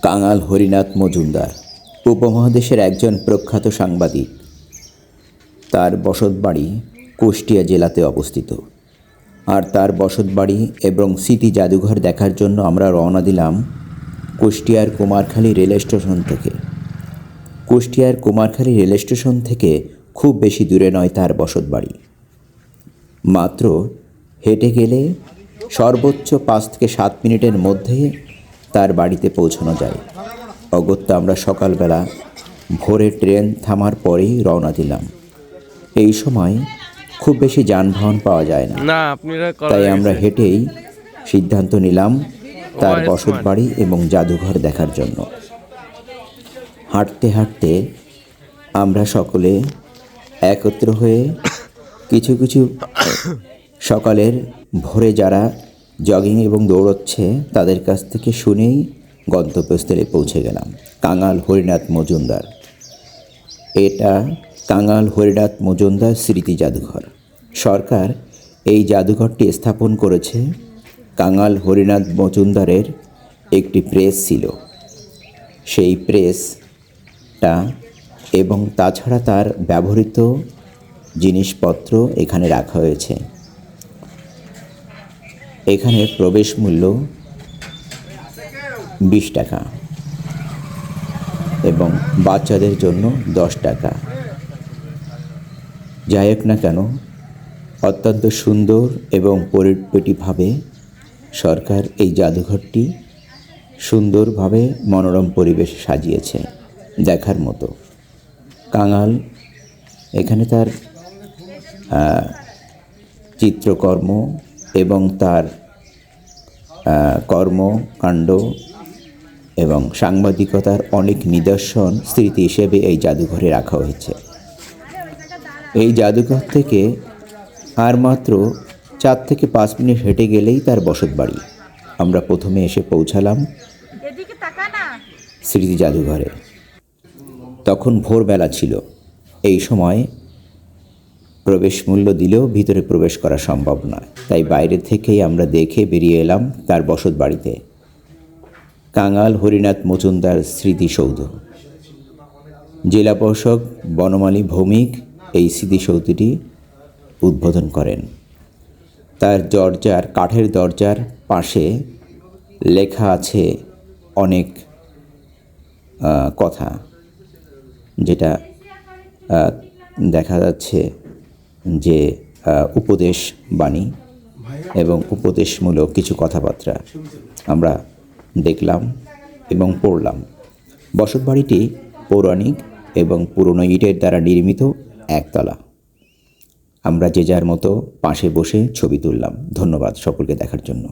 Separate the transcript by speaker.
Speaker 1: কাঙাল হরিনাথ মজুমদার উপমহাদেশের একজন প্রখ্যাত সাংবাদিক। তার বসতবাড়ি কুষ্টিয়া জেলাতে অবস্থিত। আর তার বসতবাড়ি এবং স্মৃতি জাদুঘর দেখার জন্য আমরা রওনা দিলাম কুষ্টিয়ার কুমারখালী রেল স্টেশন থেকে। কুষ্টিয়ার কুমারখালী রেল স্টেশন থেকে খুব বেশি দূরে নয় তার বসতবাড়ি। মাত্র হেঁটে গেলে সর্বোচ্চ 5 থেকে 7 মিনিটের মধ্যে তার বাড়িতে পৌঁছানো যায়। অগত্যা আমরা সকালবেলা ভোরে ট্রেন থামার পরেই রওনা দিলাম। এই সময় খুব বেশি যানবাহন পাওয়া যায় না, তাই আমরা হেঁটেই সিদ্ধান্ত নিলাম তার বসতবাড়ি এবং জাদুঘর দেখার জন্য। হাঁটতে হাঁটতে আমরা সকলে একত্র হয়ে কিছু কিছু সকালের ভোরে যারা জগিং এবং দৌড়চ্ছে তাদের কাছ থেকে শুনেই গন্তব্যস্থলে পৌঁছে গেলাম। কাঙাল হরিনাথ মজুমদার, এটা কাঙাল হরিনাথ মজুমদার স্মৃতি জাদুঘর। সরকার এই জাদুঘরটি স্থাপন করেছে। কাঙাল হরিনাথ মজুমদারের একটি প্রেস ছিল, সেই প্রেসটা এবং তাছাড়া তার ব্যবহৃত জিনিসপত্র এখানে রাখা হয়েছে। এখানে প্রবেশ মূল্য 20 টাকা এবং বাচ্চাদের জন্য 10 টাকা। যাই হোক না কেন, অত্যন্ত সুন্দর এবং পরিপাটিভাবে সরকার এই জাদুঘরটি সুন্দরভাবে মনোরম পরিবেশে সাজিয়েছে, দেখার মতো। কাঙাল এখানে তার চিত্রকর্ম এবং তার কর্মকাণ্ড এবং সাংবাদিকতার অনেক নিদর্শন স্মৃতি হিসেবে এই জাদুঘরে রাখা হয়েছে। এই জাদুঘর থেকে আর মাত্র 4 থেকে 5 মিনিট হেঁটে গেলেই তার বসতবাড়ি। আমরা প্রথমে এসে পৌঁছালাম স্মৃতি জাদুঘরে। তখন ভোরবেলা ছিল। এই সময় প্রবেশ মূল্য দিলেও ভিতরে প্রবেশ করা সম্ভব নয়, তাই বাইরে থেকেই আমরা দেখে বেরিয়ে এলাম তার বসতবাড়িতে। কাঙাল হরিনাথ মজুমদার স্মৃতিসৌধ। জেলা প্রশাসক বনমালী ভৌমিক এই স্মৃতিসৌধটি উদ্বোধন করেন। তার দরজার কাঠের দরজার পাশে লেখা আছে অনেক কথা, যেটা দেখা যাচ্ছে যে উপদেশ বাণী এবং উপদেশমূলক কিছু কথাবার্তা আমরা দেখলাম এবং পড়লাম। বসতবাড়িটি পৌরাণিক এবং পুরনো ইটের দ্বারা নির্মিত, একতলা। আমরা যে যার মতো পাশে বসে ছবি তুললাম। ধন্যবাদ সকলকে দেখার জন্য।